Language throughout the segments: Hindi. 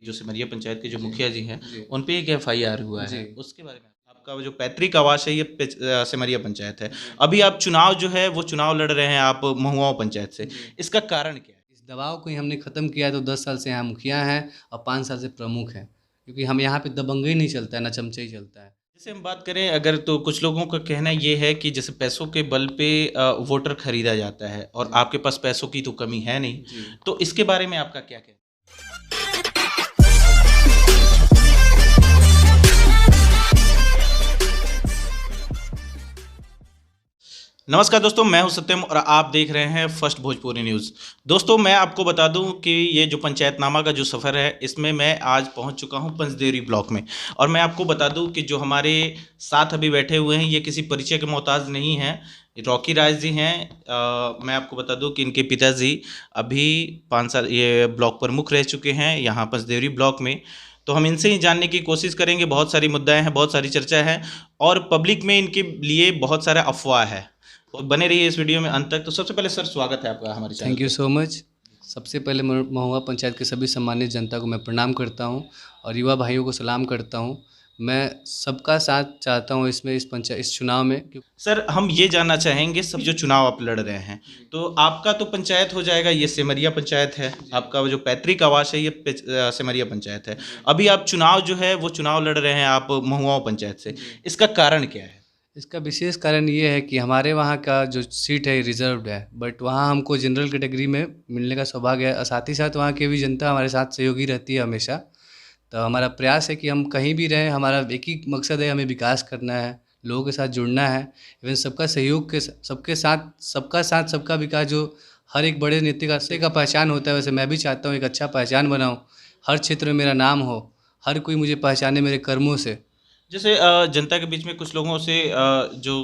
जो सिमरिया पंचायत के जो जी, मुखिया जी हैं, जी, उन पे एक एफआईआर हुआ जी, है। उसके बारे में आपका वो जो पैतृक आवास है ये सिमरिया पंचायत है। जी, अभी आप चुनाव जो है वो चुनाव लड़ रहे हैं आप महुआओं पंचायत से। जी। इसका कारण क्या है? इस दबाव को ही हमने ख़त्म किया है, तो 10 साल से यहाँ मुखिया हैं और 5 साल से प्रमुख हैं। क्योंकि हम यहाँ पे दबंगई नहीं चलता है, ना चमचे ही चलता है। जैसे हम बात करें अगर तो कुछ लोगों का कहना ये है कि जैसे पैसों के बल पे वोटर खरीदा जाता है और जी, आपके पास पैसों की तो कमी है नहीं। जी। तो इसके बारे में आपका क्या कहना है? नमस्कार दोस्तों, मैं हूं सत्यम और आप देख रहे हैं फर्स्ट भोजपुरी न्यूज़। दोस्तों मैं आपको बता दूं कि ये जो पंचायतनामा का जो सफ़र है इसमें मैं आज पहुंच चुका हूं पंचदेवरी ब्लॉक में। और मैं आपको बता दूं कि जो हमारे साथ अभी बैठे हुए हैं ये किसी परिचय के मोहताज नहीं हैं। रॉकी राज जी हैं। मैं आपको बता दूं कि इनके पिताजी अभी 5 साल ये ब्लॉक प्रमुख रह चुके हैं यहाँ पंचदेवरी ब्लॉक में। तो हम इनसे ही जानने की कोशिश करेंगे। बहुत सारी मुद्दाएं हैं, बहुत सारी चर्चा है और पब्लिक में इनके लिए बहुत सारा अफवाह है। तो बने रहिए इस वीडियो में अंत तक। तो सबसे पहले सर स्वागत है आपका हमारे चैनल थैंक यू पे। So much. सबसे पहले महुआ पंचायत के सभी सम्मानित जनता को मैं प्रणाम करता हूँ और युवा भाइयों को सलाम करता हूँ। मैं सबका साथ चाहता हूँ इसमें, इस चुनाव में। सर हम ये जानना चाहेंगे सब जो चुनाव आप लड़ रहे हैं तो आपका तो पंचायत हो जाएगा ये सिमरिया पंचायत है। आपका वो जो पैतृक आवास है ये सिमरिया पंचायत है। अभी आप चुनाव जो है वो चुनाव लड़ रहे हैं आप महुआओं पंचायत से। इसका कारण क्या है? इसका विशेष कारण ये है कि हमारे वहाँ का जो सीट है रिजर्व्ड है, बट वहाँ हमको जनरल कैटेगरी में मिलने का सौभाग्य है और साथ ही साथ वहाँ की भी जनता हमारे साथ सहयोगी रहती है हमेशा। तो हमारा प्रयास है कि हम कहीं भी रहें, हमारा एक ही मकसद है, हमें विकास करना है, लोगों के साथ जुड़ना है। इवन सबका सहयोग के सबका साथ सबका विकास जो हर एक बड़े नेता का पहचान होता है, वैसे मैं भी चाहता हूँ एक अच्छा पहचान बनाऊँ, हर क्षेत्र में मेरा नाम हो, हर कोई मुझे पहचाने मेरे कर्मों से। जैसे जनता के बीच में कुछ लोगों से जो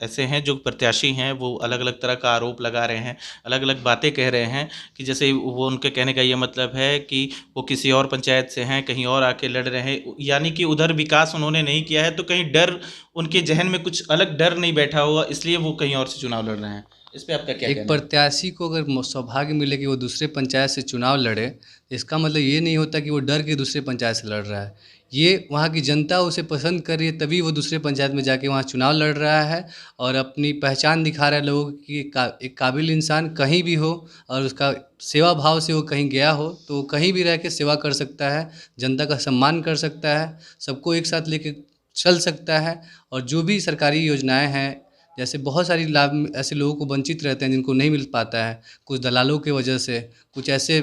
ऐसे हैं जो प्रत्याशी हैं वो अलग अलग तरह का आरोप लगा रहे हैं, अलग अलग बातें कह रहे हैं कि जैसे वो उनके कहने का ये मतलब है कि वो किसी और पंचायत से हैं, कहीं और आके लड़ रहे हैं, यानी कि उधर विकास उन्होंने नहीं किया है तो कहीं डर उनके जहन में कुछ अलग डर नहीं बैठा हुआ इसलिए वो कहीं और से चुनाव लड़ रहे हैं। इस पे आपका क्या एक कहना है? प्रत्याशी को अगर सौभाग्य मिले कि वो दूसरे पंचायत से चुनाव लड़े, तो इसका मतलब ये नहीं होता कि वो डर के दूसरे पंचायत से लड़ रहा है। ये वहाँ की जनता उसे पसंद कर रही है, तभी वो दूसरे पंचायत में जाके वहाँ चुनाव लड़ रहा है और अपनी पहचान दिखा रहा है लोगों की कि एक काबिल इंसान कहीं भी हो और उसका सेवा भाव से वो कहीं गया हो, तो वो कहीं भी रह के सेवा कर सकता है, जनता का सम्मान कर सकता है, सबको एक साथ लेके चल सकता है। और जो भी सरकारी योजनाएँ हैं, जैसे बहुत सारी लाभ ऐसे लोगों को वंचित रहते हैं जिनको नहीं मिल पाता है, कुछ दलालों की वजह से, कुछ ऐसे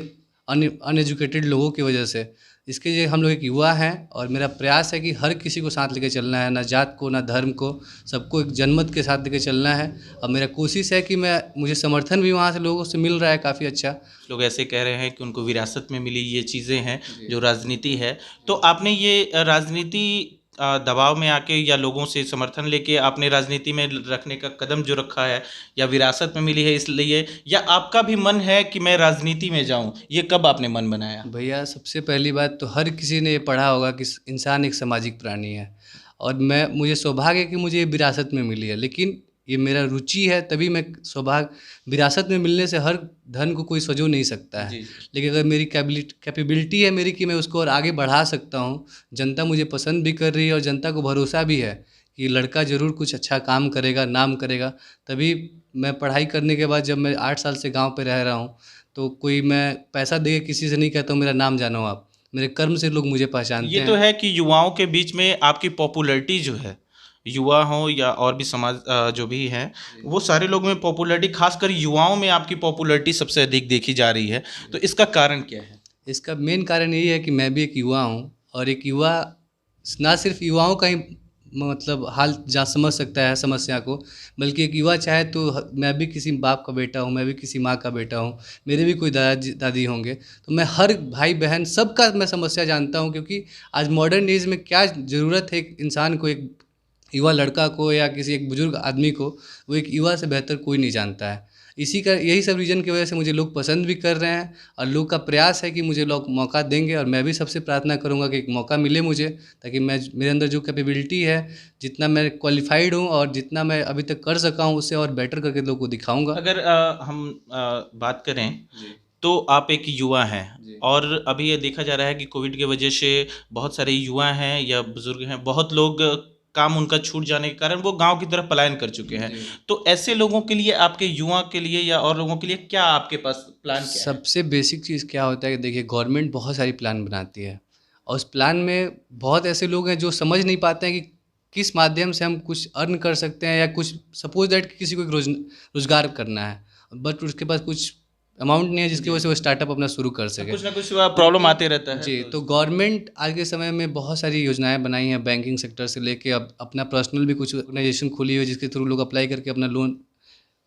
अनएजुकेटेड लोगों की वजह से। इसके लिए हम लोग एक युवा हैं और मेरा प्रयास है कि हर किसी को साथ लेके चलना है, ना जात को ना धर्म को, सबको एक जनमत के साथ लेके चलना है। और मेरा कोशिश है कि मुझे समर्थन भी वहाँ से लोगों से मिल रहा है काफ़ी अच्छा। कुछ लोग ऐसे कह रहे हैं कि उनको विरासत में मिली ये चीज़ें हैं जी। जो राजनीति है। तो आपने ये राजनीति दबाव में आके या लोगों से समर्थन लेके आपने राजनीति में रखने का कदम जो रखा है या विरासत में मिली है इसलिए या आपका भी मन है कि मैं राजनीति में जाऊं, ये कब आपने मन बनाया? भैया सबसे पहली बात तो हर किसी ने ये पढ़ा होगा कि इंसान एक सामाजिक प्राणी है और मुझे सौभाग्य है कि मुझे ये विरासत में मिली है, लेकिन ये मेरा रुचि है, तभी मैं सौभाग्य विरासत में मिलने से हर धन को कोई सजो नहीं सकता है। जी। लेकिन अगर मेरी कैपेबिलिटी है मेरी कि मैं उसको और आगे बढ़ा सकता हूँ, जनता मुझे पसंद भी कर रही है और जनता को भरोसा भी है कि लड़का ज़रूर कुछ अच्छा काम करेगा, नाम करेगा। तभी मैं पढ़ाई करने के बाद जब मैं 8 साल से गाँव पे रह रहा हूँ, तो कोई मैं पैसा दे के किसी से नहीं कहता हूँ मेरा नाम जानो आप, मेरे कर्म से लोग मुझे पहचानते ये तो हैं। है कि युवाओं के बीच में आपकी पॉपुलैरिटी जो है, युवा हो या और भी समाज जो भी हैं, वो सारे लोग में पॉपुलैरिटी खासकर युवाओं में आपकी पॉपुलैरिटी सबसे अधिक देखी जा रही है। तो इसका कारण क्या है? इसका मेन कारण यही है कि मैं भी एक युवा हूँ और एक युवा ना सिर्फ युवाओं का ही मतलब हाल जा समझ सकता है समस्या को, बल्कि एक युवा चाहे तो मैं भी किसी बाप का बेटा हूँ, मैं भी किसी माँ का बेटा हूँ, मेरे भी कोई दादाजी दादी होंगे, तो मैं हर भाई बहन सबका मैं समस्या जानता हूँ। क्योंकि आज मॉडर्न एज में क्या ज़रूरत है एक इंसान को, एक युवा लड़का को या किसी एक बुजुर्ग आदमी को, वो एक युवा से बेहतर कोई नहीं जानता है। इसी का यही सब रीज़न की वजह से मुझे लोग पसंद भी कर रहे हैं और लोग का प्रयास है कि मुझे लोग मौका देंगे और मैं भी सबसे प्रार्थना करूंगा कि एक मौका मिले मुझे, ताकि मैं मेरे अंदर जो कैपेबिलिटी है, जितना मैं क्वालिफाइड हूं और जितना मैं अभी तक कर सका हूं उससे और बेटर करके लोगों को दिखाऊंगा। अगर हम बात करें जी, तो आप एक युवा हैं जी। और अभी ये देखा जा रहा है कि कोविड की वजह से बहुत सारे युवा हैं या बुजुर्ग हैं, बहुत लोग काम उनका छूट जाने के कारण वो गांव की तरफ पलायन कर चुके हैं। जी। तो ऐसे लोगों के लिए, आपके युवा के लिए या और लोगों के लिए क्या आपके पास प्लान क्या है? सबसे बेसिक चीज़ क्या होता है कि देखिए गवर्नमेंट बहुत सारी प्लान बनाती है और उस प्लान में बहुत ऐसे लोग हैं जो समझ नहीं पाते हैं कि किस माध्यम से हम कुछ अर्न कर सकते हैं या कुछ सपोज दैट किसी को एक रोजगार करना है बट उसके पास कुछ अमाउंट नहीं है जिसकी वजह से वो स्टार्टर्प अपना शुरू कर तो सके। कुछ ना कुछ प्रॉब्लम आते रहता है जी, तो तो गवर्नमेंट आज के समय में बहुत सारी योजनाएं बनाई हैं बैंकिंग सेक्टर से लेके अब अपना पर्सनल भी कुछ ऑर्गेनाइजेशन खुली हुई है जिसके थ्रू लोग अप्लाई करके अपना लोन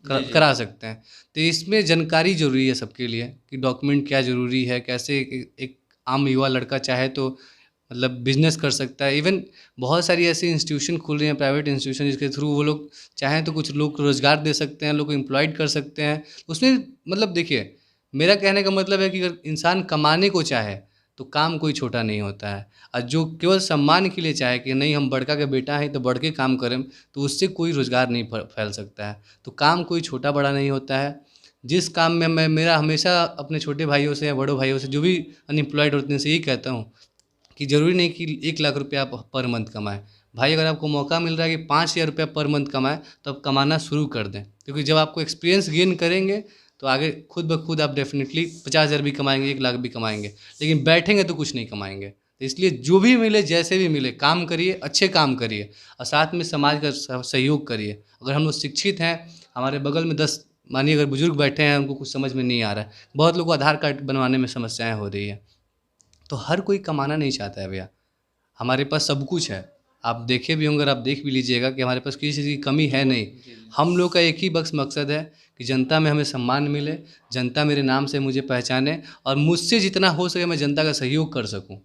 जी जी। करा सकते हैं। तो इसमें जानकारी ज़रूरी है सबके लिए कि डॉक्यूमेंट क्या ज़रूरी है, कैसे एक आम युवा लड़का चाहे तो मतलब बिज़नेस कर सकता है। इवन बहुत सारी ऐसी इंस्टीट्यूशन खुल रही हैं, प्राइवेट इंस्टीट्यूशन जिसके थ्रू वो लोग चाहें तो कुछ लोग को रोज़गार दे सकते हैं, लोग को एम्प्लॉयड कर सकते हैं। उसमें मतलब देखिए, मेरा कहने का मतलब है कि अगर इंसान कमाने को चाहे, तो काम कोई छोटा नहीं होता है। और जो केवल सम्मान के लिए चाहे कि नहीं हम बड़का का बेटा हैं तो बढ़ के काम करें, तो उससे कोई रोज़गार नहीं फैल सकता है। तो काम कोई छोटा-बड़ा नहीं होता है। जिस काम में मैं मेरा हमेशा अपने छोटे भाइयों से या बड़े भाइयों से जो भी अनएम्प्लॉयड होते हैं उनसे यही कहता हूँ कि ज़रूरी नहीं कि 1 लाख रुपया आप पर मंथ कमाएँ। भाई अगर आपको मौका मिल रहा है कि 5,000 रुपया पर मंथ कमाएँ, तो आप कमाना शुरू कर दें। क्योंकि जब आपको एक्सपीरियंस गेन करेंगे, तो आगे खुद ब खुद आप डेफ़िनिटली 50,000 भी कमाएँगे, 1 लाख भी कमाएँगे। लेकिन बैठेंगे तो कुछ नहीं कमाएँगे। तो इसलिए जो भी मिले, जैसे भी मिले, काम करिए, अच्छे काम करिए और साथ में समाज का सहयोग करिए। अगर हम लोग शिक्षित हैं, हमारे बगल में 10 मानिए अगर बुज़ुर्ग बैठे हैं, उनको कुछ समझ में नहीं आ रहा है। बहुत लोगों को आधार कार्ड बनवाने में समस्याएँ हो रही हैं। तो हर कोई कमाना नहीं चाहता है भैया। हमारे पास सब कुछ है। आप देखे भी होंगे और आप देख भी लीजिएगा कि हमारे पास किसी चीज़ की कमी है नहीं। हम लोग का एक ही बस मकसद है कि जनता में हमें सम्मान मिले, जनता मेरे नाम से मुझे पहचाने और मुझसे जितना हो सके मैं जनता का सहयोग कर सकूँ।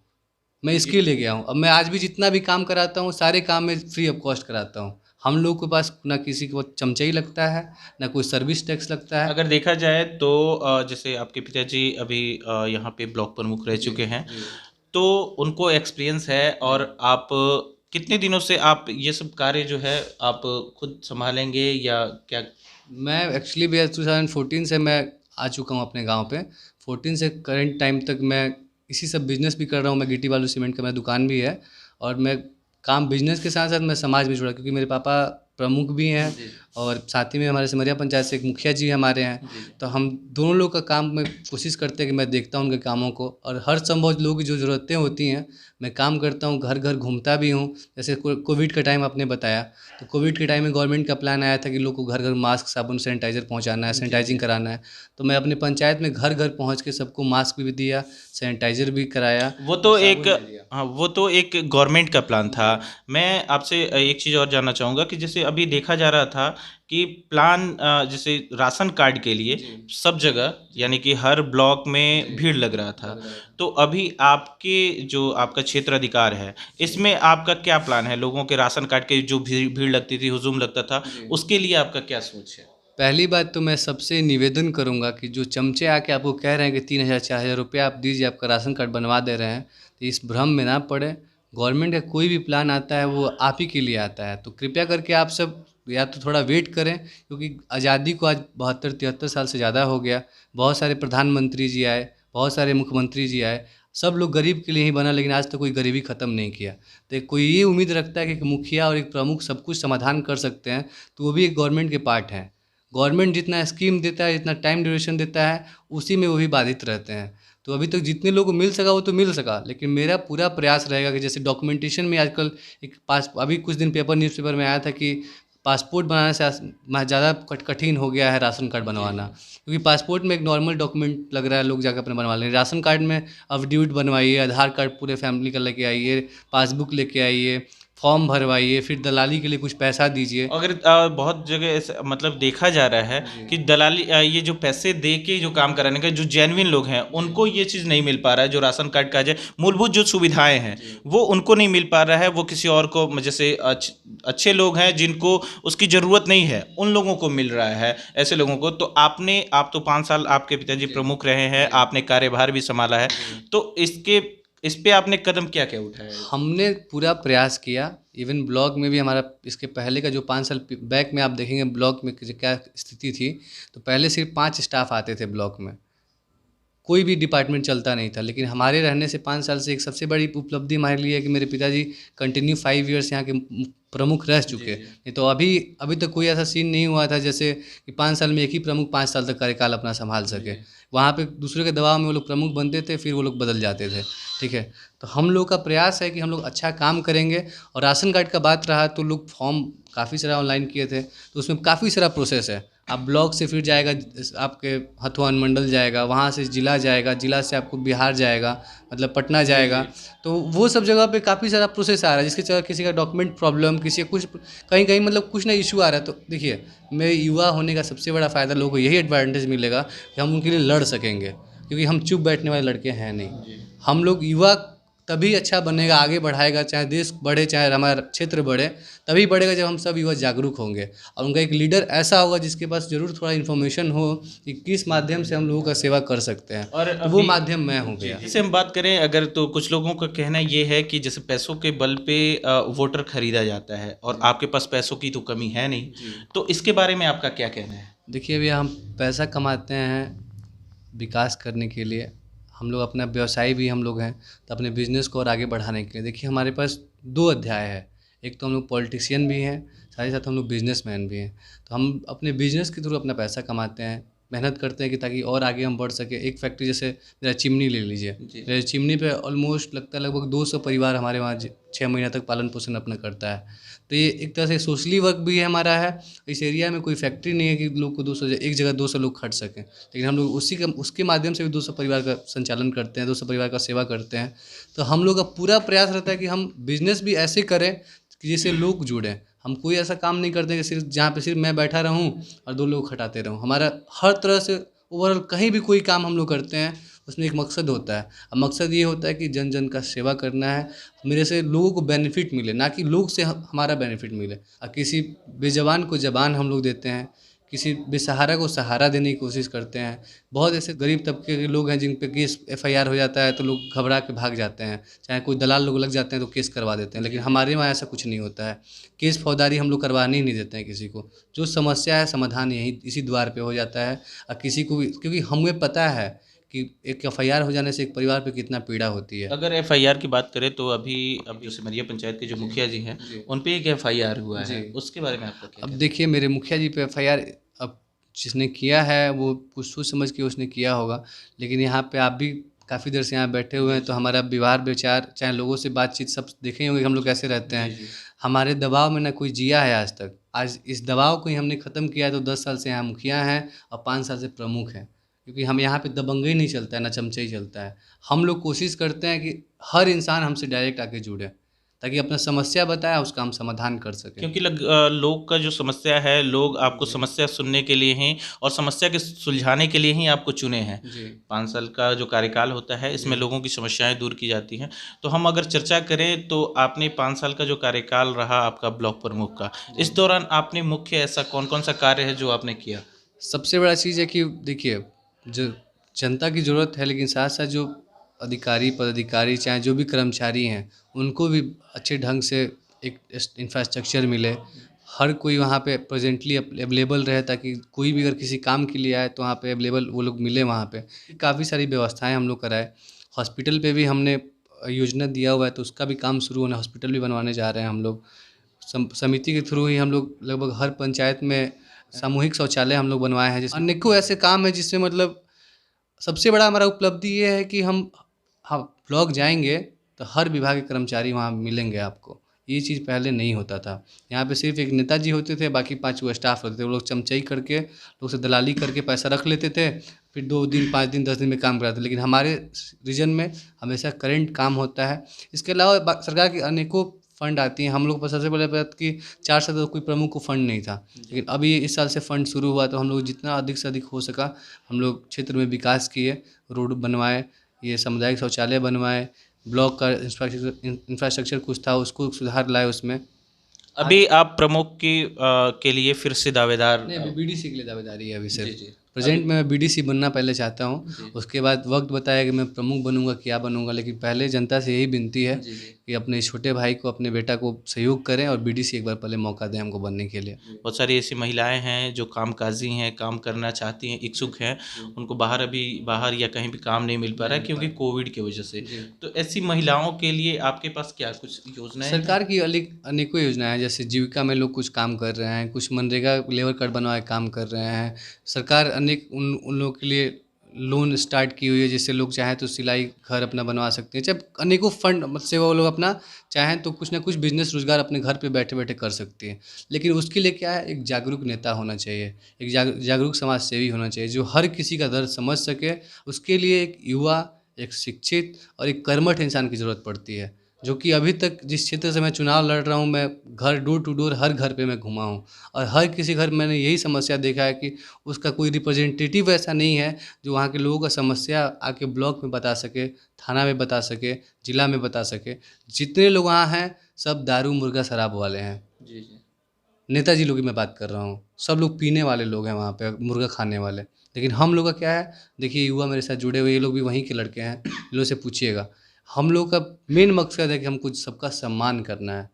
मैं इसके लिए गया हूँ। अब मैं आज भी जितना भी काम कराता हूँ, सारे काम मैं फ्री ऑफ कॉस्ट कराता हूँ। हम लोग के पास ना किसी को चमचाई लगता है, ना कोई सर्विस टैक्स लगता है। अगर देखा जाए तो जैसे आपके पिताजी अभी यहाँ पे ब्लॉक प्रमुख रह जी, चुके हैं, जी, तो उनको एक्सपीरियंस है जी। और आप कितने दिनों से आप ये सब कार्य जो है आप खुद संभालेंगे या क्या? मैं एक्चुअली भैया 2014 से मैं आ चुका हूँ अपने गाँव पे। 14 से करंट टाइम तक मैं इसी सब बिज़नेस भी कर रहा हूँ। मैं गिट्टी बालू सीमेंट का मेरा दुकान भी है और मैं काम बिज़नेस के साथ-साथ मैं समाज में जुड़ा क्योंकि मेरे पापा प्रमुख भी हैं और साथ ही में हमारे सिमरिया पंचायत से एक मुखिया जी हमारे हैं। तो हम दोनों लोग का काम में कोशिश करते हैं कि मैं देखता हूँ उनके कामों को और हर संभव लोगों की जो ज़रूरतें होती हैं, मैं काम करता हूँ, घर-घर घूमता भी हूँ। जैसे कोविड का टाइम आपने बताया, तो कोविड के टाइम में गवर्नमेंट का प्लान आया था कि लोग को घर-घर मास्क, साबुन, सैनिटाइज़र पहुँचाना है, सैनिटाइज़िंग कराना है। तो मैं अपने पंचायत में घर-घर पहुँच के सबको मास्क भी दिया, सैनिटाइज़र भी कराया वो और तो एक साबुन भी दिया। हाँ, वो तो एक गवर्नमेंट का प्लान था। जी, मैं आपसे एक चीज़ और जानना चाहूँगा कि जैसे अभी देखा जा रहा था कि प्लान जैसे राशन कार्ड के लिए जी, सब जगह यानी कि हर ब्लॉक में जी, भीड़ लग रहा था। लग रहा था। तो अभी आपके जो आपका क्षेत्र अधिकार है, जी, इसमें आपका क्या प्लान है? लोगों के राशन कार्ड के जो भीड़ लगती थी, हुजूम लगता था, जी। उसके लिए आपका क्या सोच है? पहली बात तो मैं सबसे निवेदन करूँगा कि जो चमचे आके आपको कह रहे हैं कि 3,000 4,000 रुपया आप दीजिए आपका राशन कार्ड बनवा दे रहे हैं, तो इस भ्रम में ना पड़ें। गवर्नमेंट का कोई भी प्लान आता है वो आप ही के लिए आता है, तो कृपया करके आप सब या तो थोड़ा वेट करें क्योंकि आज़ादी को आज 72-73 साल से ज़्यादा हो गया। बहुत सारे प्रधानमंत्री जी आए, बहुत सारे मुख्यमंत्री जी आए, सब लोग गरीब के लिए ही बना लेकिन आज तक कोई गरीबी ख़त्म नहीं किया। तो कोई ये उम्मीद रखता है कि एक मुखिया और एक प्रमुख सब कुछ समाधान कर सकते हैं, तो वो भी एक गवर्नमेंट के पार्ट हैं। गवर्नमेंट जितना स्कीम देता है, जितना टाइम ड्यूरेशन देता है, उसी में वो भी बाधित रहते हैं। तो अभी तक जितने लोगों को मिल सका वो तो मिल सका, लेकिन मेरा पूरा प्रयास रहेगा कि जैसे डॉक्यूमेंटेशन में आजकल एक पास अभी कुछ दिन न्यूज़पेपर में आया था कि पासपोर्ट बनाने से ज़्यादा कठिन हो गया है राशन कार्ड बनवाना। क्योंकि पासपोर्ट में एक नॉर्मल डॉक्यूमेंट लग रहा है, लोग जाकर अपना बनवा ले रहे हैं। राशन कार्ड में अफ़िडेविट बनवाइए, आधार कार्ड पूरे फैमिली का लेके आइए, पासबुक लेके आइए, फॉर्म भरवाइए, फिर दलाली के लिए कुछ पैसा दीजिए। अगर बहुत जगह ऐसा मतलब देखा जा रहा है जी, कि दलाली ये जो पैसे दे के जो काम कराने का जो जेन्युइन लोग हैं जी, उनको ये चीज़ नहीं मिल पा रहा है, जो राशन कार्ड का जो मूलभूत जो सुविधाएं हैं जी। वो उनको नहीं मिल पा रहा है। वो किसी और को जैसे अच्छे लोग हैं जिनको उसकी ज़रूरत नहीं है उन लोगों को मिल रहा है, ऐसे लोगों को। तो आप तो 5 साल आपके पिताजी जी, प्रमुख रहे हैं, जी, आपने कार्यभार भी संभाला है, जी। तो इस पे आपने कदम क्या क्या उठाया है? हमने पूरा प्रयास किया, इवन ब्लॉक में भी हमारा इसके पहले का जो 5 साल बैक में आप देखेंगे ब्लॉक में क्या स्थिति थी, तो पहले सिर्फ 5 स्टाफ आते थे ब्लॉक में। कोई भी डिपार्टमेंट चलता नहीं था। लेकिन हमारे रहने से 5 साल से एक सबसे बड़ी उपलब्धि हमारे लिए है कि मेरे पिताजी कंटिन्यू 5 ईयर्स यहाँ के प्रमुख रह चुके हैं। नहीं तो अभी तक कोई ऐसा सीन नहीं हुआ था जैसे कि 5 साल में एक ही प्रमुख 5 साल तक कार्यकाल अपना संभाल सके। वहाँ पे दूसरे के दबाव में वो लोग प्रमुख बनते थे, फिर वो लोग बदल जाते थे। ठीक है, तो हम लोग का प्रयास है कि हम लोग अच्छा काम करेंगे। और राशन कार्ड का बात रहा तो लोग फॉर्म काफ़ी सारा ऑनलाइन किए थे, तो उसमें काफ़ी सारा प्रोसेस है। आप ब्लॉक से फिर जाएगा आपके हथुआ अनुमंडल जाएगा, वहाँ से जिला जाएगा, जिला से आपको बिहार जाएगा, मतलब पटना जाएगा। तो वो सब जगह पे काफ़ी सारा प्रोसेस आ रहा है, जिसके चलते किसी का डॉक्यूमेंट प्रॉब्लम, किसी का कुछ कहीं कहीं मतलब कुछ ना इशू आ रहा है। तो देखिए, मेरे युवा होने का सबसे बड़ा फ़ायदा लोगों को यही एडवांटेज मिलेगा कि हम उनके लिए लड़ सकेंगे, क्योंकि हम चुप बैठने वाले लड़के हैं नहीं। हम लोग युवा तभी अच्छा बनेगा, आगे बढ़ाएगा, चाहे देश बढ़े चाहे हमारा क्षेत्र बढ़े, तभी बढ़ेगा जब हम सब युवा जागरूक होंगे। और उनका एक लीडर ऐसा होगा जिसके पास ज़रूर थोड़ा इन्फॉर्मेशन हो कि किस माध्यम से हम लोगों का सेवा कर सकते हैं, और तो वो माध्यम मैं हो गया। जैसे हम बात करें अगर, तो कुछ लोगों का कहना ये है कि जैसे पैसों के बल पे वोटर खरीदा जाता है और आपके पास पैसों की तो कमी है नहीं, तो इसके बारे में आपका क्या कहना है? देखिए भैया, हम पैसा कमाते हैं विकास करने के लिए। हम लोग अपना व्यवसाय भी हम लोग हैं तो अपने बिजनेस को और आगे बढ़ाने के लिए। देखिए, हमारे पास 2 अध्याय है। एक तो हम लोग पॉलिटिशियन भी हैं, साथ ही साथ हम लोग बिजनेसमैन भी हैं। तो हम अपने बिजनेस के थ्रू अपना पैसा कमाते हैं, मेहनत करते हैं कि ताकि और आगे हम बढ़ सके। एक फैक्ट्री जैसे मेरा चिमनी ले लीजिए, मेरे चिमनी पे ऑलमोस्ट लगता है लगभग 200 परिवार हमारे वहाँ 6 महीना तक पालन पोषण अपना करता है। तो ये एक तरह से सोशली वर्क भी है हमारा है। इस एरिया में कोई फैक्ट्री नहीं है कि लोग को 200 एक जगह 200 लोग खट सकें, लेकिन हम लोग उसके माध्यम से भी 200 परिवार का संचालन करते हैं, 200 परिवार का सेवा करते हैं। तो हम लोग का पूरा प्रयास रहता है कि हम बिजनेस भी ऐसे करें कि जिससे लोग जुड़ें। हम कोई ऐसा काम नहीं करते कि सिर्फ जहाँ पे सिर्फ मैं बैठा रहूँ और 2 लोग खटाते रहूँ। हमारा हर तरह से ओवरऑल कहीं भी कोई काम हम लोग करते हैं उसमें एक मकसद होता है। और मकसद ये होता है कि जन जन का सेवा करना है, मेरे से लोगों को बेनिफिट मिले, ना कि लोग से हमारा बेनिफिट मिले। और किसी बेज़बान को ज़बान हम लोग देते हैं, किसी बेसहारा को सहारा देने की कोशिश करते हैं। बहुत ऐसे गरीब तबके के लोग हैं जिन पे केस FIR हो जाता है तो लोग घबरा के भाग जाते हैं, चाहे कोई दलाल लोग लग जाते हैं तो केस करवा देते हैं। लेकिन हमारे वहाँ ऐसा कुछ नहीं होता है, केस फौजदारी हम लोग करवाने ही नहीं देते हैं किसी को। जो समस्या है समाधान यहीं इसी द्वार पे हो जाता है। और किसी को भी, क्योंकि हमें पता है कि एक FIR हो जाने से एक परिवार पे कितना पीड़ा होती है। अगर FIR की बात करें तो अभी अब जो सिमरिया पंचायत के जो मुखिया जी हैं, उन पे एक FIR हुआ है, उसके बारे में आपका क्या? अब देखिए, मेरे मुखिया जी पे FIR अब जिसने किया है वो कुछ सोच समझ के उसने किया होगा। लेकिन यहाँ पे आप भी काफ़ी देर से यहाँ बैठे हुए हैं, तो हमारा व्यवहार विचार चाहे लोगों से बातचीत सब देखे ही होंगे हम लोग कैसे रहते हैं। हमारे दबाव में ना कोई जिया है आज तक। आज इस दबाव को ही हमने ख़त्म किया है। तो 10 साल से यहाँ मुखिया हैं और 5 साल से प्रमुख हैं, क्योंकि हम यहाँ पे दबंगई नहीं चलता है, ना चमचई चलता है। हम लोग कोशिश करते हैं कि हर इंसान हमसे डायरेक्ट आके जुड़े, ताकि अपना समस्या बताए उसका हम समाधान कर सकें। क्योंकि लोग का जो समस्या है, लोग आपको समस्या सुनने के लिए ही और समस्या के सुलझाने के लिए ही आपको चुने हैं। 5 साल का जो कार्यकाल होता है इसमें लोगों की समस्याएं दूर की जाती हैं। तो हम अगर चर्चा करें तो आपने 5 साल का जो कार्यकाल रहा आपका ब्लॉक प्रमुख का, इस दौरान आपने मुख्य ऐसा कौन कौन सा कार्य है जो आपने किया? सबसे बड़ा चीज़ है कि देखिए, जो जनता की ज़रूरत है, लेकिन साथ साथ जो अधिकारी पदाधिकारी चाहे जो भी कर्मचारी हैं उनको भी अच्छे ढंग से एक इंफ्रास्ट्रक्चर मिले। हर कोई वहाँ पे प्रेजेंटली अवेलेबल रहे, ताकि कोई भी अगर किसी काम के लिए आए तो वहाँ पे अवेलेबल वो लोग मिले। वहाँ पे काफ़ी सारी व्यवस्थाएं हम लोग कराए। हॉस्पिटल पे भी हमने योजना दिया हुआ है, तो उसका भी काम शुरू होना, हॉस्पिटल भी बनवाने जा रहे हैं हम लोग। समिति के थ्रू ही हम लोग लगभग हर पंचायत में सामूहिक शौचालय हम लोग बनवाए हैं। जिसमें अनेकों ऐसे काम है जिसमें मतलब सबसे बड़ा हमारा उपलब्धि ये है कि हम ब्लॉक जाएंगे तो हर विभाग के कर्मचारी वहाँ मिलेंगे आपको। ये चीज़ पहले नहीं होता था। यहाँ पे सिर्फ एक नेताजी होते थे, बाकी 5 वो स्टाफ होते थे। वो लोग चमचई करके लोग से दलाली करके पैसा रख लेते थे, फिर 2 दिन 5 दिन 10 दिन में काम कराते। लेकिन हमारे रीजन में हमेशा करेंट काम होता है। इसके अलावा सरकार की अनेकों फंड आती हैं। हम लोग पर सबसे पहले बात कि 4 साल तक कोई प्रमुख को फंड नहीं था, लेकिन अभी इस साल से फंड शुरू हुआ, तो हम लोग जितना अधिक से अधिक हो सका हम लोग क्षेत्र में विकास किए, रोड बनवाए, ये सामुदायिक शौचालय बनवाए, ब्लॉक का इंफ्रास्ट्रक्चर कुछ था उसको सुधार लाए उसमें। अभी आप प्रमुख के लिए फिर से दावेदार? नहीं, अभी BDC के लिए दावेदारी है अभी सिर्फ। प्रेजेंट में मैं बीडीसी बनना पहले चाहता हूँ, उसके बाद वक्त बताया कि मैं प्रमुख बनूंगा, क्या बनूंगा, लेकिन पहले जनता से यही विनती है कि अपने छोटे भाई को, अपने बेटा को सहयोग करें और बीडीसी एक बार पहले मौका दें हमको बनने के लिए। बहुत सारी ऐसी महिलाएं हैं जो कामकाजी हैं, काम करना चाहती हैं, इच्छुक हैं, उनको बाहर या कहीं भी काम नहीं मिल पा रहा है क्योंकि कोविड की वजह से। तो ऐसी महिलाओं के लिए आपके पास क्या कुछ योजनाएं हैं? सरकार की अनेकों योजनाएं हैं, जैसे जीविका में लोग कुछ काम कर रहे हैं, कुछ मनरेगा लेबर कार्ड बनवा के काम कर रहे हैं। सरकार अनेक उन लोगों के लिए लोन स्टार्ट की हुई है, जिससे लोग चाहें तो सिलाई घर अपना बनवा सकते हैं। जब अनेकों फंड से वो लोग अपना चाहें तो कुछ ना कुछ बिजनेस रोजगार अपने घर पे बैठे बैठे कर सकते हैं। लेकिन उसके लिए क्या है, एक जागरूक नेता होना चाहिए, एक जागरूक समाज सेवी होना चाहिए जो हर किसी का दर्द समझ सके। उसके लिए एक युवा, एक शिक्षित और एक कर्मठ इंसान की ज़रूरत पड़ती है, जो कि अभी तक जिस क्षेत्र से मैं चुनाव लड़ रहा हूँ, मैं घर डोर टू डोर हर घर पे मैं घुमा हूँ और हर किसी घर मैंने यही समस्या देखा है कि उसका कोई रिप्रेजेंटेटिव ऐसा नहीं है जो वहाँ के लोगों का समस्या आके ब्लॉक में बता सके, थाना में बता सके, जिला में बता सके। जितने लोग वहाँ हैं सब दारू मुर्गा शराब वाले हैं। जी जी। नेताजी लोग की मैं बात कर रहा हूँ, सब लोग पीने वाले लोग हैं वहाँ पे, मुर्गा खाने वाले। लेकिन हम लोग का क्या है, देखिए युवा मेरे साथ जुड़े हुए ये लोग भी वहीं के लड़के हैं, इन लोगों से पूछिएगा। हम लोग का मेन मकसद है कि हमको सबका सम्मान करना है।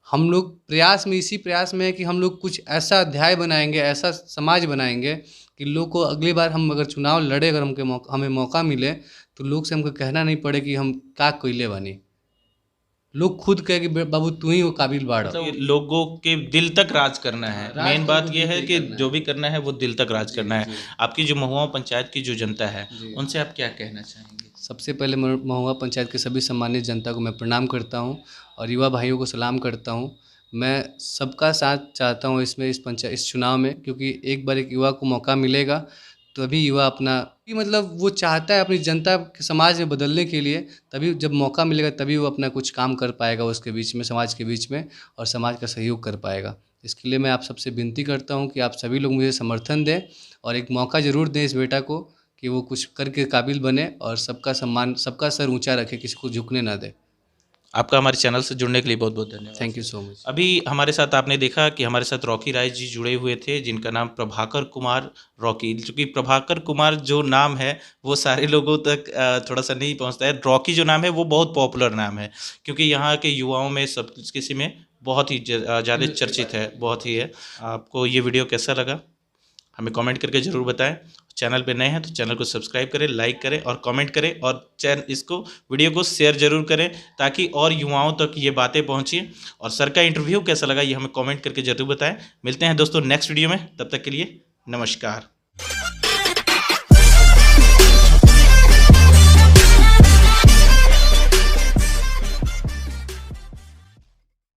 हम लोग इसी प्रयास में है कि हम लोग कुछ ऐसा अध्याय बनाएंगे, ऐसा समाज बनाएंगे कि लोग को अगली बार हम अगर चुनाव लड़े, अगर हमें मौका मिले तो लोग से हमको कहना नहीं पड़े कि हम का कोयले बनी। लोग खुद कहे कि बाबू तू ही वो काबिल बाड़। मतलब ये लोगों के दिल तक राज करना है। राज मेन तो बात वो ये दिल है पे कि करना है। जो भी करना है वो दिल तक राज करना है। जी। आपकी जो महुआ पंचायत की जो जनता है, जी। उनसे आप क्या कहना चाहेंगे? सबसे पहले महुआ पंचायत के सभी सम्मानित जनता को मैं प्रणाम करता हूँ और युवा भाइयों को सलाम करता हूँ। मैं सबका साथ चाहता हूँ इसमें, इस चुनाव में, क्योंकि एक बार एक युवा को मौका मिलेगा तभी युवा अपना कि मतलब वो चाहता है अपनी जनता के समाज में बदलने के लिए, तभी जब मौका मिलेगा तभी वो अपना कुछ काम कर पाएगा उसके बीच में, समाज के बीच में, और समाज का सहयोग कर पाएगा। इसके लिए मैं आप सबसे विनती करता हूँ कि आप सभी लोग मुझे समर्थन दें और एक मौका ज़रूर दें इस बेटा को कि वो कुछ करके काबिल बने और सबका सम्मान, सबका सर ऊंचा रखे, किसी को झुकने ना दे। आपका हमारे चैनल से जुड़ने के लिए बहुत बहुत धन्यवाद। Thank you so much. अभी हमारे साथ आपने देखा कि हमारे साथ रॉकी राय जी जुड़े हुए थे, जिनका नाम प्रभाकर कुमार रॉकी, चूँकि प्रभाकर कुमार जो नाम है वो सारे लोगों तक थोड़ा सा नहीं पहुंचता है। रॉकी जो नाम है वो बहुत पॉपुलर नाम है, क्योंकि यहाँ के युवाओं में सब किसी में बहुत ही ज़्यादा चर्चित है, बहुत ही है। आपको ये वीडियो कैसा लगा हमें कमेंट करके ज़रूर बताएं। चैनल पे नए हैं तो चैनल को सब्सक्राइब करें, लाइक करें और कमेंट करें, और इसको वीडियो को शेयर ज़रूर करें ताकि और युवाओं तक ये बातें पहुँचें। और सर का इंटरव्यू कैसा लगा ये हमें कमेंट करके ज़रूर बताएं। मिलते हैं दोस्तों नेक्स्ट वीडियो में, तब तक के लिए नमस्कार।